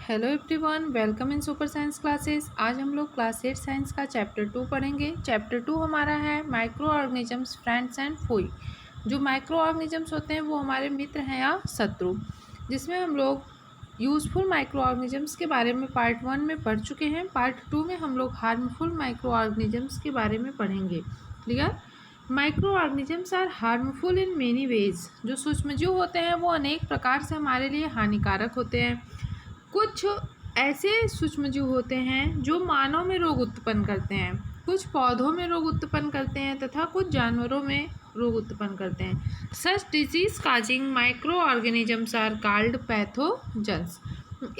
Hello everyone, welcome in super science classes. आज हम लोग क्लास 8 साइंस का चैप्टर 2 पढ़ेंगे। चैप्टर 2 हमारा है micro organisms, friends and Foy. जो माइक्रो ऑर्गेनिजम्स होते हैं वो हमारे मित्र हैं या शत्रु, जिसमें हम लोग यूज़फुल माइक्रो ऑर्गेनिजम्स के बारे में पार्ट 1 में पढ़ चुके हैं। पार्ट 2 में हम लोग हार्मफुल माइक्रो ऑर्गेनिजम्स के बारे में पढ़ेंगे। Clear? Micro organisms are harmful in many ways. जो सूक्ष्मजीव होते हैं वो अनेक प्रकार से हमारे लिए हानिकारक होते हैं। कुछ ऐसे सूक्ष्मजीव होते हैं जो मानव में रोग उत्पन्न करते हैं, कुछ पौधों में रोग उत्पन्न करते हैं तथा कुछ जानवरों में रोग उत्पन्न करते हैं। Such disease causing micro organisms are called pathogens.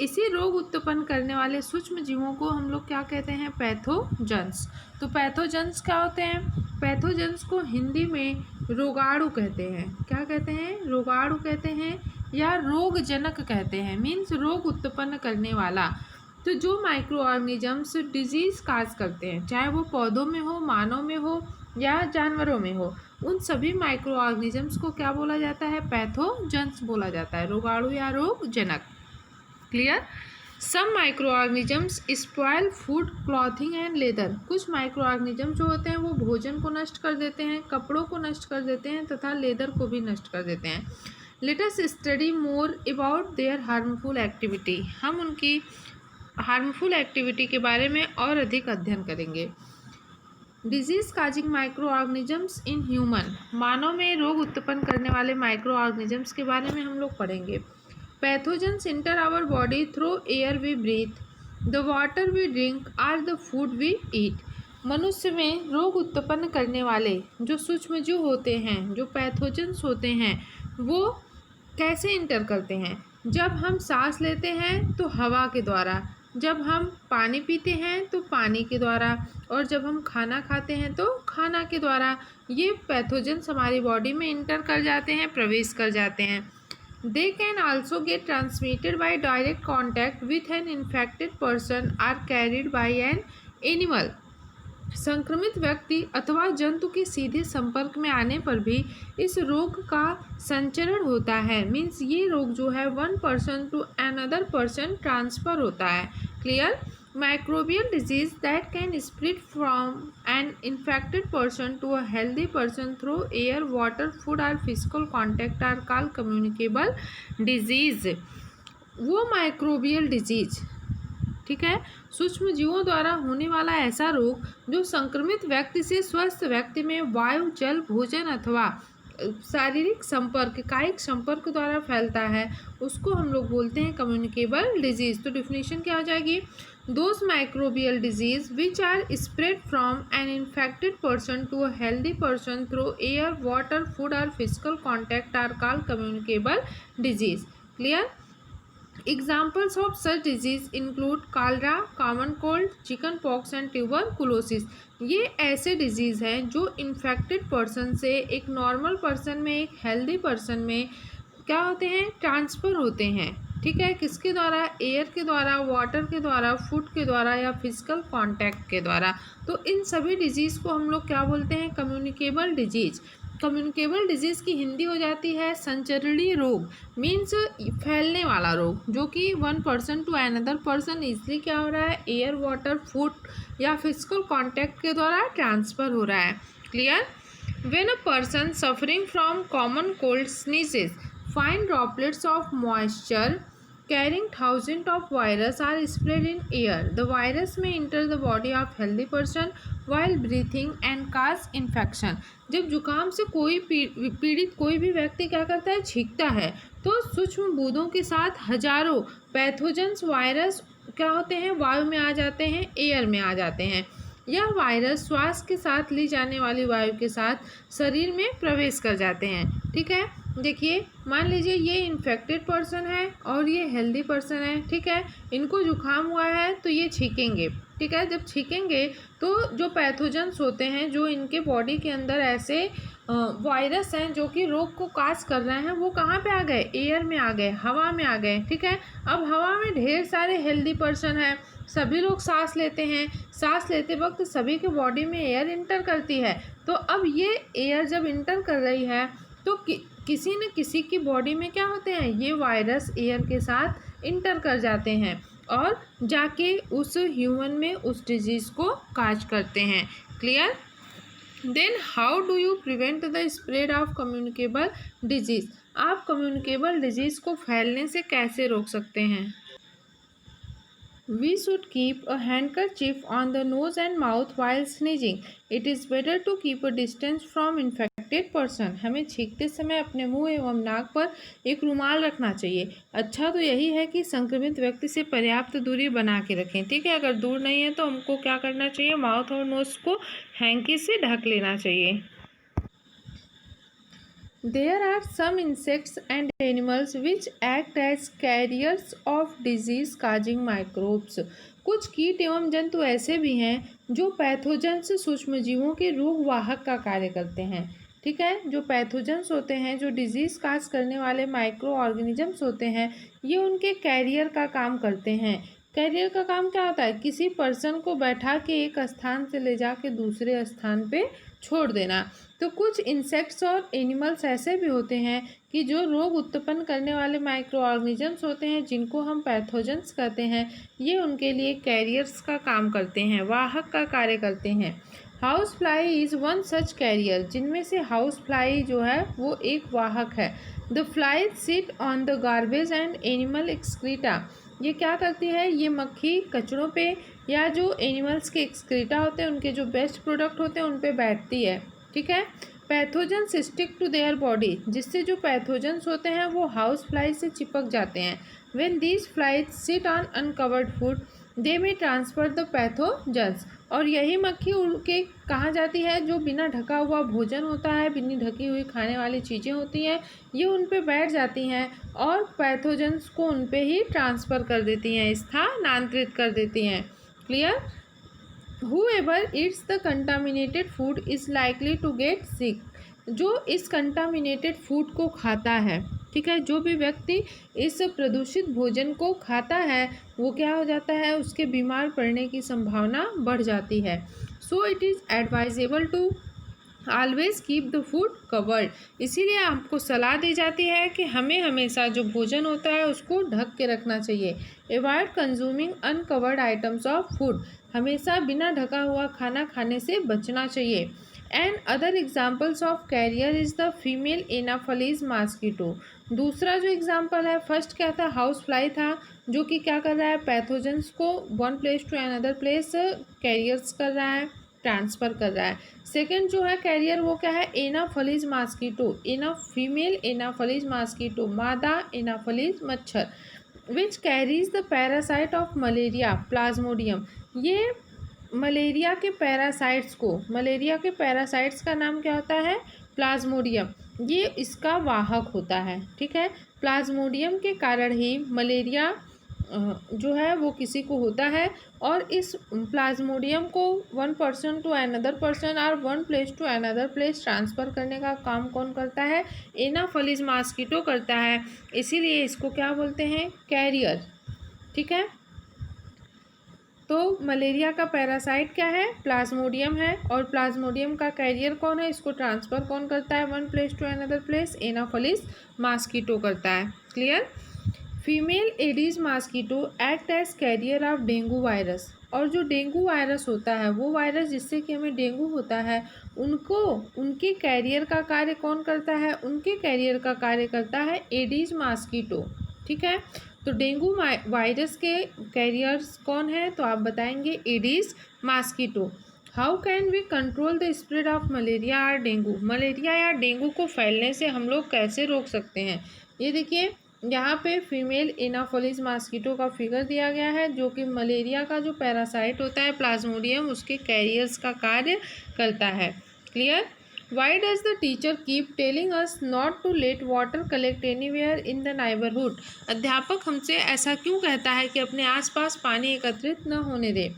इसी रोग उत्पन्न करने वाले सूक्ष्म जीवों को हम लोग क्या कहते हैं? पैथोजन्स। तो पैथोजन्स क्या होते हैं? पैथोजन्स को हिंदी में रोगाणु कहते हैं। क्या कहते हैं? रोगाणु कहते हैं या रोगजनक कहते हैं, मीन्स रोग उत्पन्न करने वाला। तो जो माइक्रो ऑर्गेनिजम्स डिजीज काज करते हैं, चाहे वो पौधों में हो, मानव में हो या जानवरों में हो, उन सभी माइक्रो ऑर्गेनिजम्स को क्या बोला जाता है? पैथोजन्स बोला जाता है, रोगाणु या रोगजनक। Clear? Some microorganisms spoil food, clothing and leather. कुछ माइक्रो ऑर्गेनिजम्स जो होते हैं वो भोजन को नष्ट कर देते हैं, कपड़ों को नष्ट कर देते हैं तथा लेदर को भी नष्ट कर देते हैं। Late us study more about their harmful activity. हम उनकी हार्मफुल एक्टिविटी के बारे में और अधिक अध्ययन करेंगे। Disease causing micro organisms in human. मानव में रोग उत्पन्न करने वाले माइक्रो ऑर्गेनिजम्स के बारे में हम लोग पढ़ेंगे। Pathogens enter our body through air we breathe, the water we drink or the food we eat. मनुष्य में रोग उत्पन्न करने वाले जो सूक्ष्मजीव होते हैं, जो पैथोजन्स होते हैं, वो कैसे इंटर करते हैं? जब हम सांस लेते हैं तो हवा के द्वारा, जब हम पानी पीते हैं तो पानी के द्वारा, और जब हम खाना खाते हैं तो खाना के द्वारा ये पैथोजन्स हमारी बॉडी में इंटर कर जाते हैं, प्रवेश कर जाते हैं। They can also get transmitted by direct contact with an infected person or carried by an animal. संक्रमित व्यक्ति अथवा जंतु के सीधे संपर्क में आने पर भी इस रोग का संचरण होता है, मीन्स ये रोग जो है one person to another person transfer होता है। Clear? Microbial disease that can spread from an infected person to a healthy person through air, water, food और physical contact are called communicable disease. वो microbial disease, ठीक है, सूक्ष्म जीवों द्वारा होने वाला ऐसा रोग जो संक्रमित व्यक्ति से स्वस्थ व्यक्ति में वायु, जल, भोजन अथवा शारीरिक संपर्क, कायिक संपर्क द्वारा फैलता है, उसको हम लोग बोलते हैं कम्युनिकेबल डिजीज। तो डिफिनेशन क्या हो जाएगी? Those microbial disease which are spread from an infected person to a healthy person through air, water, food और physical contact are called communicable disease. Clear? Examples of such disease include cholera, common cold, chicken pox and tuberculosis। ये ऐसे disease हैं जो infected person से एक normal person में, एक healthy person में क्या होते हैं? ट्रांसफ़र होते हैं। ठीक है, किसके द्वारा? एयर के द्वारा, वाटर के द्वारा, फूड के द्वारा या फिजिकल कांटेक्ट के द्वारा। तो इन सभी डिजीज़ को हम लोग क्या बोलते हैं? Communicable disease. कम्युनिकेबल डिजीज़ की हिंदी हो जाती है संचरणीय रोग, मीन्स फैलने वाला रोग, जो कि one person to another person easily क्या हो रहा है? एयर, वाटर, फूड या फिजिकल कांटेक्ट के द्वारा ट्रांसफ़र हो रहा है। Clear? When a person suffering from common cold sneezes, fine droplets of moisture carrying thousands of virus are spread in air. The virus may enter the body of healthy person while breathing and cause infection. जब जुकाम से कोई पीड़ित कोई भी व्यक्ति क्या करता है? छींकता है, तो सूक्ष्म बूंदों के साथ हजारों पैथोजन्स वायरस क्या होते हैं? वायु में आ जाते हैं, एयर में आ जाते हैं। यह वायरस श्वास के साथ ली जाने वाली वायु के साथ शरीर में प्रवेश कर जाते हैं। ठीक है, देखिए, मान लीजिए ये इन्फेक्टेड पर्सन है और ये हेल्दी पर्सन है। ठीक है, इनको जुकाम हुआ है तो ये छींकेंगे। ठीक है, जब छींकेंगे तो जो पैथोजन्स होते हैं, जो इनके बॉडी के अंदर ऐसे वायरस हैं जो कि रोग को काज कर रहे हैं, वो कहाँ पे आ गए? एयर में आ गए, हवा में आ गए। ठीक है, अब हवा में ढेर सारे हेल्दी पर्सन हैं, सभी लोग सांस लेते हैं, सांस लेते वक्त सभी के बॉडी में एयर इंटर करती है। तो अब ये एयर जब इंटर कर रही है तो किसी न किसी की बॉडी में क्या होते हैं? ये वायरस एयर के साथ इंटर कर जाते हैं और जाके उस ह्यूमन में उस डिजीज़ को काज करते हैं। Clear? Then how do you prevent the spread of communicable disease? आप कम्युनिकेबल डिजीज़ को फैलने से कैसे रोक सकते हैं? We should keep a handkerchief on the nose and mouth while sneezing. It is better to keep a distance from infected person. हमें छींकते समय अपने मुंह एवं नाक पर एक रुमाल रखना चाहिए। अच्छा तो यही है कि संक्रमित व्यक्ति से पर्याप्त दूरी बना के रखें। ठीक है, अगर दूर नहीं है तो हमको क्या करना चाहिए? माउथ और नोज को हैंकी से ढक लेना चाहिए। There are some insects and animals which act as carriers of disease causing microbes. कुछ कीट एवं जंतु ऐसे भी हैं जो पैथोजेंस सूक्ष्मजीवों के रोग वाहक का कार्य करते हैं। ठीक है, जो पैथोजेंस होते हैं, जो डिजीज काज करने वाले माइक्रो ऑर्गेनिजम्स होते हैं, ये उनके कैरियर का काम करते हैं। कैरियर का काम क्या होता है? किसी पर्सन को बैठा के एक स्थान से ले जाके दूसरे स्थान पे छोड़ देना। तो कुछ इंसेक्ट्स और एनिमल्स ऐसे भी होते हैं कि जो रोग उत्पन्न करने वाले माइक्रो ऑर्गेनिजम्स होते हैं, जिनको हम पैथोजेंस कहते हैं, ये उनके लिए कैरियर्स का काम करते हैं, वाहक का कार्य करते हैं। House fly is one such carrier, जिनमें से हाउस फ्लाई जो है वो एक वाहक है। The fly sit on the garbage and animal excreta. ये क्या करती है? ये मक्खी कचड़ों पे या जो एनिमल्स के एक्सक्रीटा होते हैं, उनके जो बेस्ट प्रोडक्ट होते हैं, उन पे बैठती है। ठीक है, pathogens stick to their body, जिससे जो पैथोजेंस होते हैं वो हाउस फ्लाई से चिपक जाते हैं। When these flies sit on uncovered food they may transfer the pathogens. और यही मक्खी उड़ के कहाँ जाती है? जो बिना ढका हुआ भोजन होता है, बिना ढकी हुई खाने वाली चीज़ें होती हैं, ये उन पे बैठ जाती हैं और पैथोजेंस को उन पे ही ट्रांसफ़र कर देती हैं, स्थानांतरित कर देती हैं। Clear? Whoever eats the contaminated food is likely to get sick. जो इस कंटामिनेटेड फूड को खाता है, ठीक है, जो भी व्यक्ति इस प्रदूषित भोजन को खाता है वो क्या हो जाता है? उसके बीमार पड़ने की संभावना बढ़ जाती है। So it is advisable to always keep the food covered. इसीलिए आपको सलाह दी जाती है कि हमें हमेशा जो भोजन होता है उसको ढक के रखना चाहिए। Avoid consuming uncovered items of food, हमेशा बिना ढका हुआ खाना खाने से बचना चाहिए। And other examples of carrier is the female anopheles mosquito. दूसरा जो एग्जाम्पल है, फर्स्ट क्या था? हाउस फ्लाई था, जो कि क्या कर रहा है? पैथोजेंस को one place to another place carriers कर रहा है, ट्रांसफ़र कर रहा है। सेकेंड जो है कैरियर, वो क्या है? एनाफलीज मॉस्किटो, फीमेल एनाफलीज मॉस्किटो, मादा एनाफलीज मच्छर, which carries the parasite of malaria Plasmodium. ये मलेरिया के पैरासाइट्स को, मलेरिया के पैरासाइट्स का नाम क्या होता है? प्लाज्मोडियम, ये इसका वाहक होता है। ठीक है, प्लाज्मोडियम के कारण ही मलेरिया जो है वो किसी को होता है, और इस प्लाज्मोडियम को one person to another person और one place to another place transfer करने का काम कौन करता है? एनाफलीज मॉस्किटो करता है। इसीलिए इसको क्या बोलते हैं? कैरियर। ठीक है, तो मलेरिया का पैरासाइट क्या है? प्लाज्मोडियम है, और प्लाज्मोडियम का कैरियर कौन है? इसको ट्रांसफ़र कौन करता है one place to another place? Anopheles mosquito करता है। Clear? Female aedes mosquito act as carrier of dengue virus. और जो डेंगू वायरस होता है, वो वायरस जिससे कि हमें डेंगू होता है, उनको उनके कैरियर का कार्य कौन करता है? उनके कैरियर का कार्य करता है एडीज मॉस्किटो। ठीक है, तो डेंगू वायरस के कैरियर्स कौन है? तो आप बताएंगे Aedes mosquito. How can we control the spread of malaria और डेंगू? मलेरिया या डेंगू को फैलने से हम लोग कैसे रोक सकते हैं? ये देखिए, यहाँ पे फीमेल एनाफलीज मॉस्किटो का फिगर दिया गया है, जो कि मलेरिया का जो पैरासाइट होता है प्लाज्मोडियम, उसके कैरियर्स का कार्य करता है। Clear? Why does the teacher keep telling us not to let water collect anywhere in the neighbourhood? अध्यापक हमसे ऐसा क्यों कहता है कि अपने आसपास पानी एकत्रित न होने दे?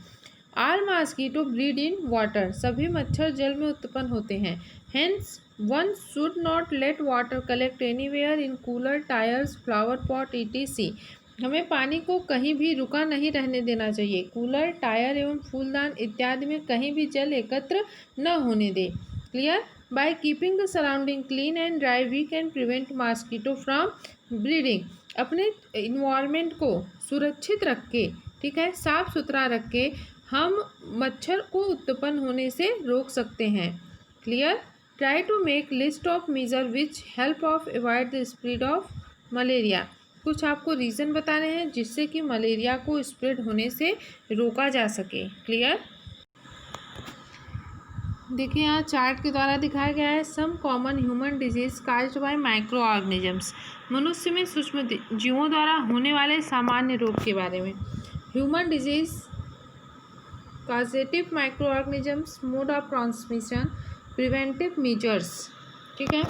आल मॉस्किटो ब्रीड इन वाटर, सभी मच्छर जल में उत्पन्न होते हैं। Hence one should not let water collect anywhere in cooler, tyres, flower pot etc. हमें पानी को कहीं भी रुका नहीं रहने देना चाहिए। कूलर, टायर एवं फूलदान इत्यादि में कहीं भी जल एकत्र न होने दे। Clear? By keeping the surrounding clean and dry we can prevent mosquito from breeding. अपने इन्वायरमेंट को सुरक्षित रख के ठीक है, साफ सुथरा रख के हम मच्छर को उत्पन्न होने से रोक सकते हैं। Clear. Try to make list of measure which help of avoid the spread of malaria. कुछ आपको रीज़न बताने हैं जिससे कि मलेरिया को स्प्रेड होने से रोका जा सके। क्लियर। देखिए यहाँ चार्ट के द्वारा दिखाया गया है some common human disease caused by microorganisms. मनुष्य में सूक्ष्म जीवों द्वारा होने वाले सामान्य रोग के बारे में। Human disease, causative micro organisms, mode of transmission, preventive measures. ठीक है,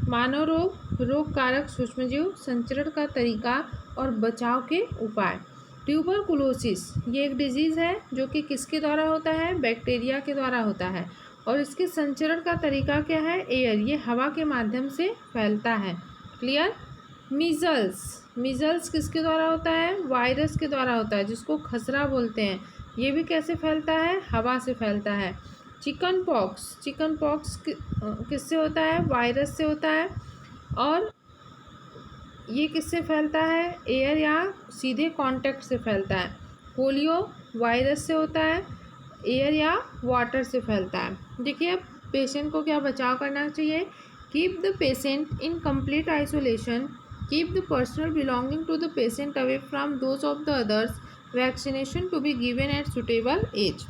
मानव रोग, रोग कारक सूक्ष्मजीव, संचरण का तरीका और बचाव के उपाय। ट्यूबरकुलोसिस ये एक डिजीज़ है जो कि किसके द्वारा होता है, बैक्टीरिया के द्वारा होता है, और इसके संचरण का तरीका क्या है, एयर, ये हवा के माध्यम से फैलता है। क्लियर। मीजल्स, मीजल्स किसके द्वारा होता है, वायरस के द्वारा होता है, जिसको खसरा बोलते हैं। ये भी कैसे फैलता है, हवा से फैलता है। चिकन पॉक्स, चिकन पॉक्स किससे होता है, वायरस से होता है, और ये किससे फैलता है, एयर या सीधे कांटेक्ट से फैलता है। पोलियो वायरस से होता है, एयर या वाटर से फैलता है। देखिए अब पेशेंट को क्या बचाव करना चाहिए, keep the patient in complete isolation, keep the personal belonging to the patient away from those of the others, vaccination to be given at suitable age.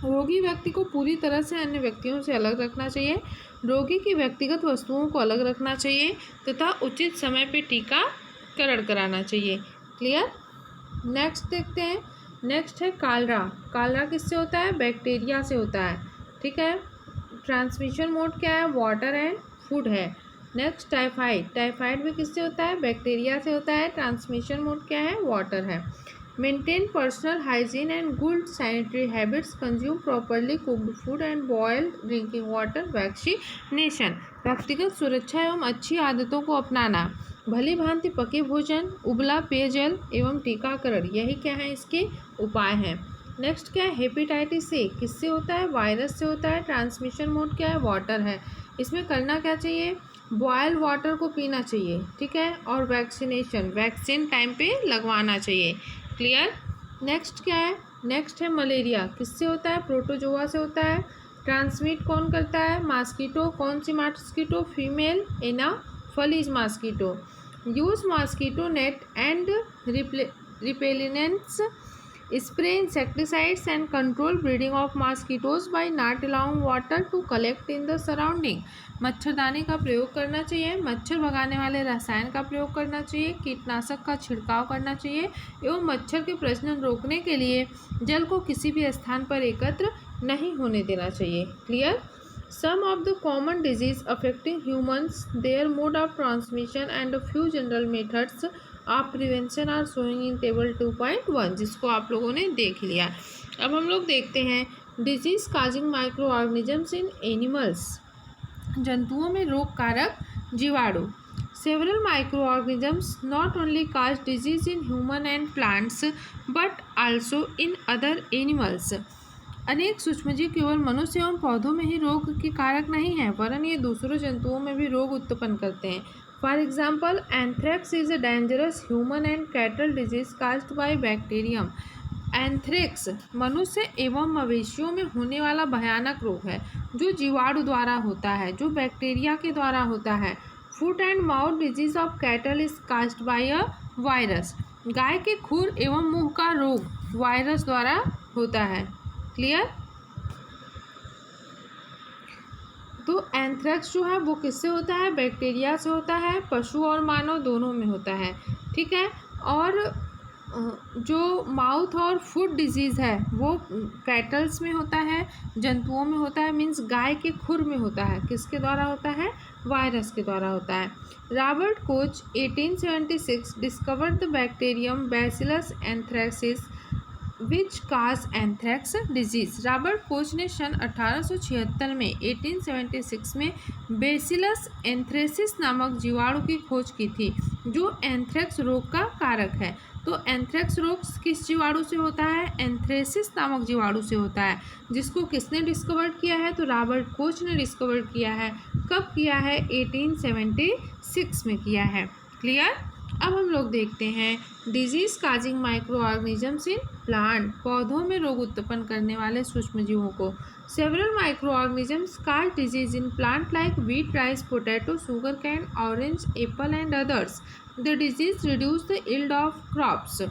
रोगी व्यक्ति को पूरी तरह से अन्य व्यक्तियों से अलग रखना चाहिए, रोगी की व्यक्तिगत वस्तुओं को अलग रखना चाहिए तथा उचित समय पर टीकाकरण कराना चाहिए। क्लियर। नेक्स्ट देखते हैं, नेक्स्ट है कालरा। कालरा किससे होता है, बैक्टीरिया से होता है। ठीक है, ट्रांसमिशन मोड क्या है, वाटर एंड फूड है। नेक्स्ट टाइफाइड, टाइफाइड भी किससे होता है, बैक्टीरिया से होता है, ट्रांसमिशन मोड क्या है, वाटर है। Maintain personal hygiene and good sanitary habits, consume properly cooked food and boiled drinking water, vaccination, व्यक्तिगत सुरक्षा एवं अच्छी आदतों को अपनाना, भली भांति पके भोजन, उबला पेयजल एवं टीकाकरण, यही क्या है इसके उपाय हैं। नेक्स्ट क्या है, हेपेटाइटिस ए किससे होता है, वायरस से होता है, ट्रांसमिशन मोड क्या है, वाटर है। इसमें करना क्या चाहिए, बॉयल वाटर को पीना चाहिए। ठीक है, और वैक्सीनेशन, वैक्सीन टाइम पे लगवाना चाहिए। क्लियर। नेक्स्ट क्या है, नेक्स्ट है मलेरिया, किससे होता है, प्रोटोजोआ से होता है। ट्रांसमिट कौन करता है, मॉस्किटो, कौन सी mosquito, female anopheles mosquito. Use mosquito net and repellents, spray insecticides and control breeding of mosquitoes by not allowing water to collect in the surrounding. मच्छरदानी का प्रयोग करना चाहिए, मच्छर भगाने वाले रसायन का प्रयोग करना चाहिए, कीटनाशक का छिड़काव करना चाहिए एवं मच्छर के प्रजनन रोकने के लिए जल को किसी भी स्थान पर एकत्र नहीं होने देना चाहिए। Clear. Some of the common disease affecting humans, their mode of transmission and a few general methods of prevention are showing in table 2.1, जिसको आप लोगों ने देख लिया। अब हम लोग देखते हैं disease causing microorganisms in animals, जंतुओं में रोग कारक जीवाणु। Several microorganisms not only cause disease in human and plants but also in other animals। अनेक सूक्ष्मजीव केवल मनुष्य एवं पौधों में ही रोग के कारक नहीं हैं, वरन ये दूसरों जंतुओं में भी रोग उत्पन्न करते हैं। For example, anthrax is a dangerous human and cattle disease caused bye bacterium. Anthrax मनुष्य एवं मवेशियों में होने वाला भयानक रोग है जो जीवाणु द्वारा होता है, जो बैक्टीरिया के द्वारा होता है। Foot and mouth disease of cattle is caused by a virus. गाय के खुर एवं मुंह का रोग वायरस द्वारा होता है। क्लियर। तो एंथ्रेक्स जो है वो किससे होता है, बैक्टीरिया से होता है, पशु और मानव दोनों में होता है। ठीक है, और जो माउथ और फुट डिजीज़ है वो कैटल्स में होता है, जंतुओं में होता है, मीन्स गाय के खुर में होता है। किसके द्वारा होता है, वायरस के द्वारा होता है। Robert Koch 1876 discovered the bacterium bacillus anthracis which cause anthrax disease. Robert Koch ने सन 1876 में 1876 में बेसिलस एंथ्रेसिस नामक जीवाणु की खोज की थी जो एंथ्रेक्स रोग का कारक है। तो एंथ्रेक्स रोग किस जीवाणु से होता है, एंथ्रेसिस नामक जीवाणु से होता है, जिसको किसने डिस्कवर किया है, तो रॉबर्ट कोच ने डिस्कवर किया है। कब किया है, 1876 में किया है। क्लियर। अब हम लोग देखते हैं disease causing micro organisms in plant, पौधों में रोग उत्पन्न करने वाले सूक्ष्मजीवों को। Several micro organisms cause disease in plant like wheat, rice, potato, sugar cane, orange, Apple and others. The disease reduce the yield of crops.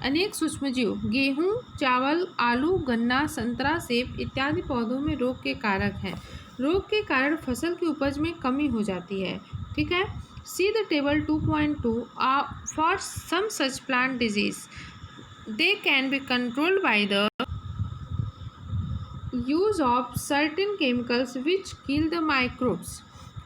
अनेक सूक्ष्मजीव गेहूं, चावल, आलू, गन्ना, संतरा, सेब इत्यादि पौधों में रोग के कारक हैं। रोग के कारण फसल की उपज में कमी हो जाती है। ठीक है, see the table 2.2. For some such plant disease, they can be controlled by the use of certain chemicals which kill the microbes.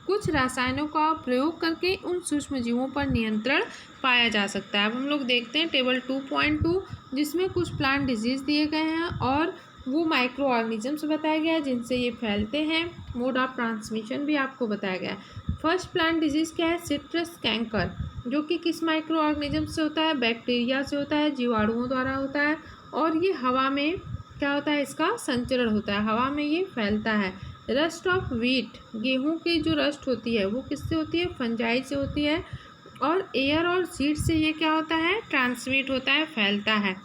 कुछ रसायनों का प्रयोग करके उन सूक्ष्म जीवों पर नियंत्रण पाया जा सकता है। अब हम लोग देखते हैं टेबल 2.2, जिसमें कुछ प्लांट डिजीज दिए गए हैं और वो माइक्रो ऑर्गेनिजम्स बताया गया है जिनसे ये फैलते हैं। मोड ऑफ ट्रांसमिशन भी आपको बताया गया है। फर्स्ट प्लांट डिजीज क्या है? सिट्रस कैंकर, जो कि किस माइक्रो ऑर्गेनिज्म से होता है? बैक्टीरिया से होता है, जीवाणुओं द्वारा होता है और ये हवा में क्या होता है? इसका संचरण होता है, हवा में ये फैलता है। रस्ट ऑफ व्हीट, गेहूं की जो रस्ट होती है वो किससे होती है? फंजाई से होती है और एयर और सीड से ये क्या होता है? ट्रांसमिट होता है, फैलता है।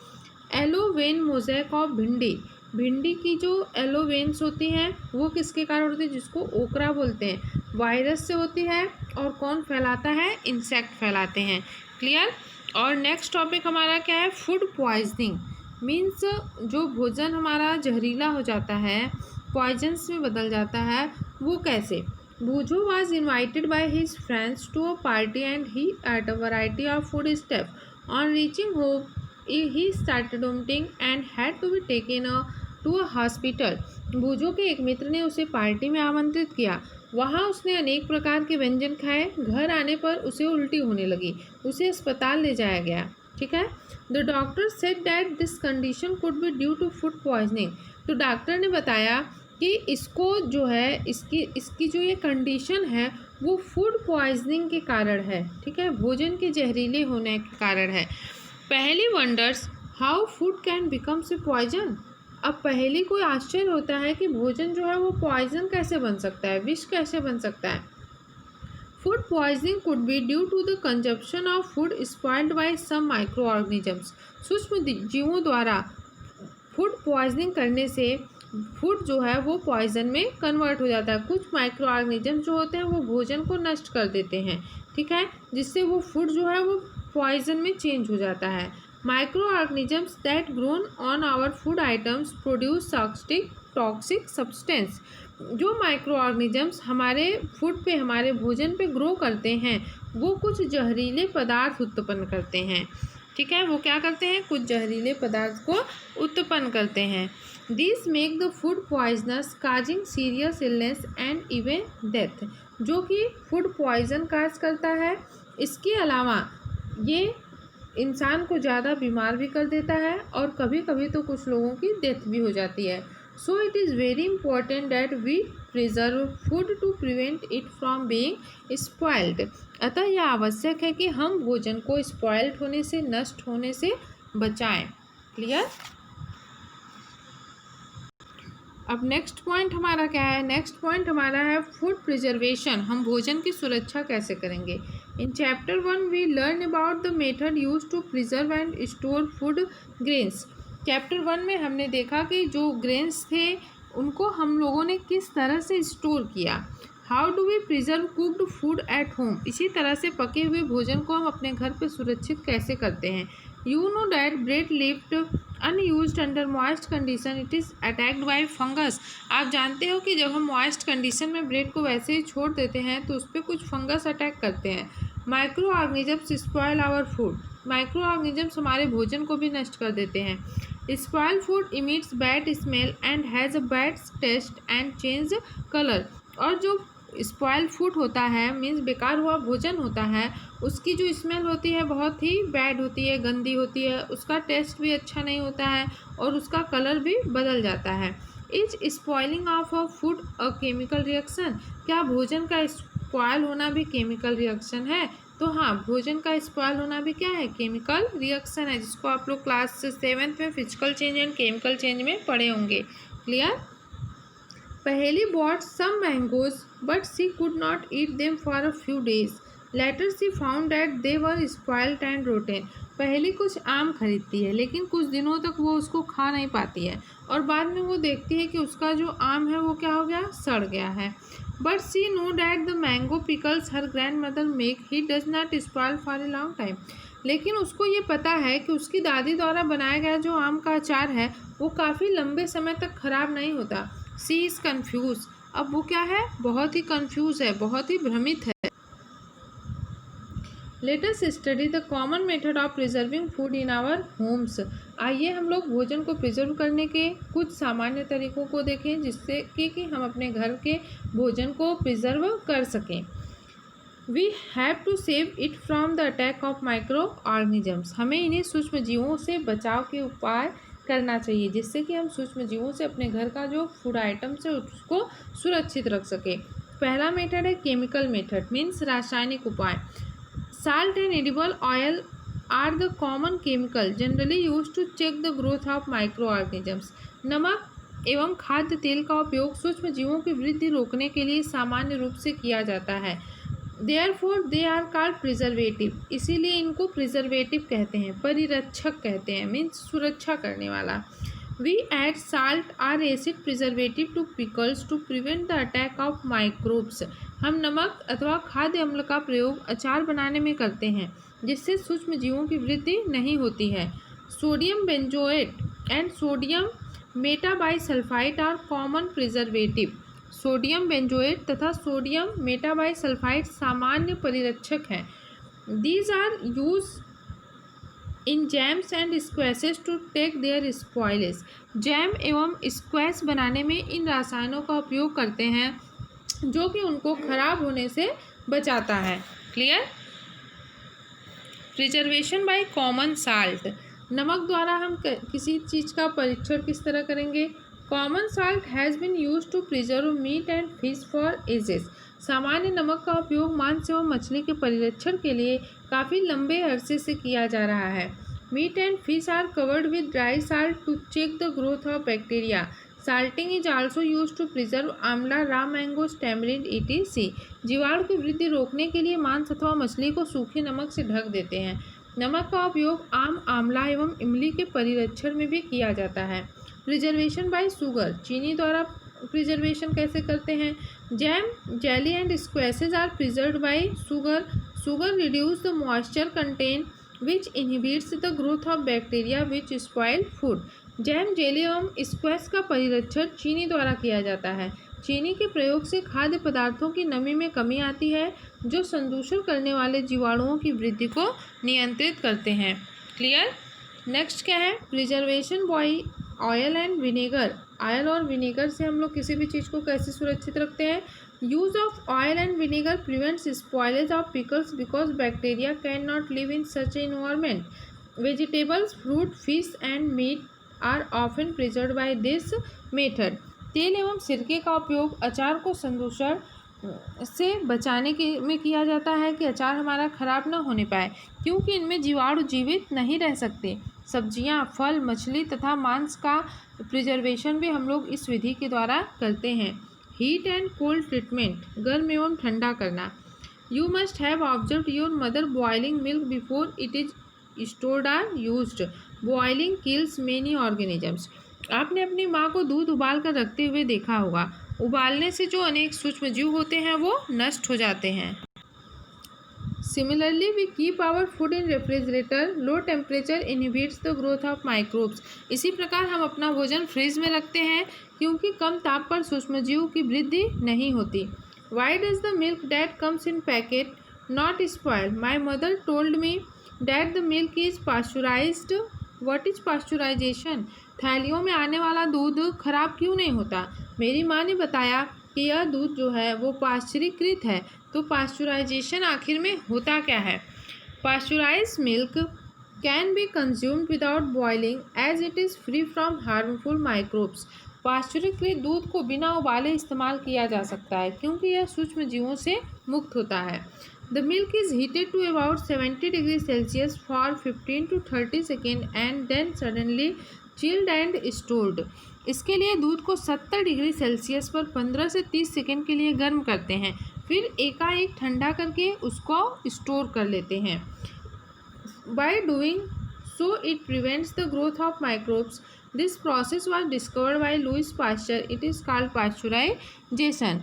एलोवेन मोज़ेक ऑफ भिंडी, भिंडी की जो एलोवेन्स होती हैं वो किसके कारण होती है? जिसको ओकरा बोलते हैं, वायरस से होती है। और कौन फैलाता है? इंसेक्ट फैलाते हैं। क्लियर। और नेक्स्ट टॉपिक हमारा क्या है? फूड पॉइजनिंग, मीन्स जो भोजन हमारा जहरीला हो जाता है, पॉइजन्स में बदल जाता है, वो कैसे? Bujo was invited by his friends to a party and he ate a variety of food stuff. On reaching home, he started vomiting and had to be taken to a hospital. बूजो के एक मित्र ने उसे party में आमंत्रित किया। वहाँ उसने अनेक प्रकार के व्यंजन खाए। घर आने पर उसे उल्टी होने लगी, उसे अस्पताल ले जाया गया। ठीक है। The doctor said that this condition could be due to food poisoning. तो डॉक्टर ने बताया कि इसको जो है इसकी जो ये कंडीशन है वो फूड पॉइजनिंग के कारण है। ठीक है, भोजन के जहरीले होने के कारण है। Paheli wonders how food can becomes a poison. अब पहली कोई आश्चर्य होता है कि भोजन जो है वो पॉइजन कैसे बन सकता है, विष कैसे बन सकता है। Food poisoning could be due to the consumption of food spoiled by some microorganisms. सूक्ष्म जीवों द्वारा फूड पॉइजनिंग करने से फूड जो है वो पॉइजन में कन्वर्ट हो जाता है। कुछ माइक्रो ऑर्गेनिज्म जो होते हैं वो भोजन को नष्ट कर देते हैं। ठीक है, जिससे वो फूड जो है वो पॉइजन में चेंज हो जाता है। Microorganisms that grown on our food items produce toxic substance. जो माइक्रो ऑर्गेनिजम्स हमारे फूड पे, हमारे भोजन पे ग्रो करते हैं वो कुछ जहरीले पदार्थ उत्पन्न करते हैं। ठीक है, वो क्या करते हैं? कुछ जहरीले पदार्थ को उत्पन्न करते हैं। This make the food poisonous causing serious illness and even death. जो कि फूड पॉइजन काज करता है, इसके अलावा ये इंसान को ज़्यादा बीमार भी कर देता है और कभी कभी तो कुछ लोगों की डेथ भी हो जाती है। So it is very important that we preserve food to prevent it from being spoiled. अतः यह आवश्यक है कि हम भोजन को स्पॉइल्ड होने से, नष्ट होने से बचाएं। क्लियर। अब नेक्स्ट पॉइंट हमारा क्या है? नेक्स्ट पॉइंट हमारा है फूड प्रिजर्वेशन। हम भोजन की सुरक्षा कैसे करेंगे? In chapter 1 we learn about the method use to preserve and store food grains. Chapter 1 में हमने देखा कि जो ग्रेन्स थे उनको हम लोगों ने किस तरह से स्टोर किया। How do we preserve cooked food at home. इसी तरह से पके हुए भोजन को हम अपने घर पर सुरक्षित कैसे करते हैं। You know that bread lift unused under moist condition it is attacked by fungus. आप जानते हो कि जब हम मॉइस्ट कंडीशन में ब्रेड को वैसे ही छोड़ देते हैं तो उस पर कुछ फंगस अटैक करते हैं। Microorganisms spoil our food. Microorganisms हमारे भोजन को भी नष्ट कर देते हैं। Spoil food emits bad smell and has a bad taste and change colour. और जो स्पॉइल फूड होता है, मीन्स बेकार हुआ भोजन होता है, उसकी जो स्मेल होती है बहुत ही बैड होती है, गंदी होती है, उसका टेस्ट भी अच्छा नहीं होता है और उसका कलर भी बदल जाता है। Is spoiling of a food a chemical reaction. क्या भोजन का स्पॉइल होना भी केमिकल रिएक्शन है? तो हाँ, भोजन का स्पॉइल होना भी क्या है? केमिकल रिएक्शन है, जिसको आप लोग क्लास 7th में physical change and chemical change में पढ़े होंगे। क्लियर। पहली bought some mangoes but she could not eat them for a few days. Later she found that they were spoiled and rotten. पहले कुछ आम खरीदती है लेकिन कुछ दिनों तक वो उसको खा नहीं पाती है और बाद में वो देखती है कि उसका जो आम है वो क्या हो गया, सड़ गया है। But she know that the mango pickles her grand mother make he does not spoil for a long time. लेकिन उसको ये पता है कि उसकी दादी द्वारा बनाया गया जो आम का अचार है वो काफ़ी लंबे समय तक खराब नहीं होता। सी इज़ कन्फ्यूज। अब वो क्या है, बहुत ही कन्फ्यूज है, बहुत ही भ्रमित है। Let us study the common method of preserving food in our homes. आइए हम लोग भोजन को प्रिजर्व करने के कुछ सामान्य तरीकों को देखें जिससे कि हम अपने घर के भोजन को प्रिजर्व कर सकें। We have to save it from the attack of microorganisms. हमें इन्हें सूक्ष्म जीवों से बचाव के उपाय करना चाहिए जिससे कि हम सूक्ष्म जीवों से अपने घर का जो फूड आइटम्स है उसको सुरक्षित रख सकें। पहला मेथड है केमिकल मेथड, मीन्स रासायनिक उपाय। Salt and edible oil are the common chemical generally used to check the growth of microorganisms. नमक एवं खाद्य तेल का उपयोग सूक्ष्म जीवों की वृद्धि रोकने के लिए सामान्य रूप से किया जाता है। Therefore they are called preservative. इसीलिए इनको प्रिजर्वेटिव कहते हैं, परिरक्षक कहते हैं, मीन्स सुरक्षा करने वाला। We add salt or acid preservative to pickles to prevent the attack of microbes. हम नमक अथवा खाद्य अम्ल का प्रयोग अचार बनाने में करते हैं जिससे सूक्ष्म जीवों की वृद्धि नहीं होती है। Sodium benzoate and sodium metabisulphite are common preservative. Sodium benzoate तथा सोडियम मेटाबाइसल्फाइड सामान्य परिरक्षक हैं। These are use in jams and squashes to take their spoilage. Jam एवं स्क्वैश बनाने में इन रसायनों का उपयोग करते हैं जो कि उनको खराब होने से बचाता है। Clear. Preservation by common salt. नमक द्वारा हम किसी चीज़ का परीक्षण किस तरह करेंगे। Common salt has been use to preserve meat and fish for ages. सामान्य नमक का उपयोग मांस एवं मछली के परिरक्षण के लिए काफ़ी लंबे अरसे से किया जा रहा है। Meat and fish are covered with dry salt to check the growth of bacteria. Salting is also use to preserve amla, raw mangoes, tamarind etc. जीवाणु की वृद्धि रोकने के लिए मांस अथवा मछली को सूखे नमक से ढक देते हैं। नमक का उपयोग आम, आंवला एवं इमली के परिरक्षण में भी किया जाता है। Preservation by sugar. चीनी द्वारा प्रिजर्वेशन कैसे करते हैं। Jam, jelly and squashes are preserved by sugar. Sugar reduce the moisture content which inhibits the growth of bacteria which spoil food. Jam, jelly एवं स्क्वैश का परिरक्षण चीनी द्वारा किया जाता है। चीनी के प्रयोग से खाद्य पदार्थों की नमी में कमी आती है जो संदूषण करने वाले जीवाणुओं की वृद्धि को नियंत्रित करते हैं। क्लियर। नेक्स्ट क्या है, preservation by oil and vinegar. Oil और विनेगर से हम लोग किसी भी चीज़ को कैसे सुरक्षित रखते हैं। Use of oil and vinegar prevents spoilage of pickles because bacteria can not live in such environment. Vegetables, fruit, fish and meat are often preserved by this method. तेल एवं सिरके का उपयोग अचार को संदूषण से बचाने के में किया जाता है कि अचार हमारा खराब न होने पाए क्योंकि इनमें जीवाणु जीवित नहीं रह सकते। सब्जियां, फल, मछली तथा मांस का प्रिजर्वेशन भी हम लोग इस विधि के द्वारा करते हैं। Heat and cold treatment. गर्म एवं ठंडा करना। You must have observed your mother boiling milk before it is stored or used. Boiling kills many organisms. आपने अपनी माँ को दूध उबाल कर रखते हुए देखा होगा। उबालने से जो अनेक सूक्ष्म जीव होते हैं वो नष्ट हो जाते हैं। Similarly, we keep our food in refrigerator. Low temperature inhibits the growth of microbes. इसी प्रकार हम अपना भोजन फ्रिज में रखते हैं क्योंकि कम ताप पर सूक्ष्मजीव की वृद्धि नहीं होती। Why does the milk that comes in packet not spoil? My mother told me that the milk is pasteurized. What is pasteurization? थैलियों में आने वाला दूध खराब क्यों नहीं होता। मेरी माँ ने बताया कि यह दूध जो है वो पाश्चुरीकृत है। तो पाश्चुराइजेशन आखिर में होता क्या है। Pasteurise milk can be consumed without boiling as it is free from harmful microbes. पाश्चुरीकृत दूध को बिना उबाले इस्तेमाल किया जा सकता है क्योंकि यह सूक्ष्म जीवों से मुक्त होता है। The milk is heated to about 70 degree Celsius for 15 to 30 second and then suddenly chilled and stored. इसके लिए दूध को 70 डिग्री सेल्सियस पर 15 से 30 सेकेंड के लिए गर्म करते हैं, फिर एकाएक ठंडा करके उसको स्टोर कर लेते हैं। By doing so it prevents the growth of microbes. This process was discovered by Louis Pasteur. It is called pasteurization.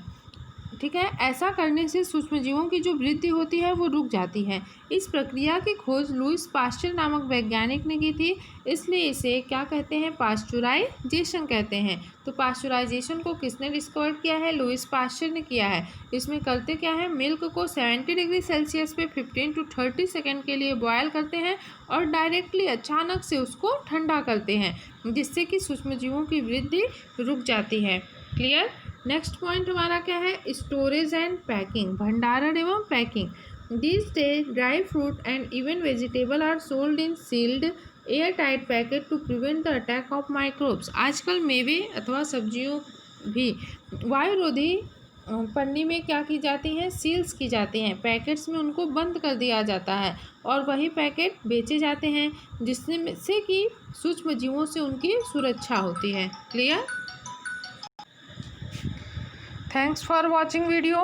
ठीक है, ऐसा करने से सूक्ष्मजीवों की जो वृद्धि होती है वो रुक जाती है। इस प्रक्रिया की खोज लुईस पास्चर नामक वैज्ञानिक ने की थी, इसलिए इसे क्या कहते हैं, पास्चुराइजेशन कहते हैं। तो पास्चुराइजेशन को किसने डिस्कवर किया है, लुईस पास्चर ने किया है। इसमें करते क्या है, मिल्क को 70 डिग्री सेल्सियस पे 15 to 30 सेकेंड के लिए बॉयल करते हैं और डायरेक्टली अचानक से उसको ठंडा करते हैं, जिससे कि सूक्ष्मजीवों की वृद्धि रुक जाती है। क्लियर। नेक्स्ट पॉइंट हमारा क्या है, स्टोरेज एंड पैकिंग, भंडारण एवं पैकिंग। This day dry fruit and even vegetable are sold in sealed air tight packet to prevent the attack of microbes. आजकल मेवे अथवा सब्जियों भी वायुरोधी पन्नी में क्या की जाती हैं, सील्स की जाती हैं, पैकेट्स में उनको बंद कर दिया जाता है और वही पैकेट बेचे जाते हैं, जिससे कि सूक्ष्मजीवों से उनकी सुरक्षा होती है। Clear. Thanks for watching video.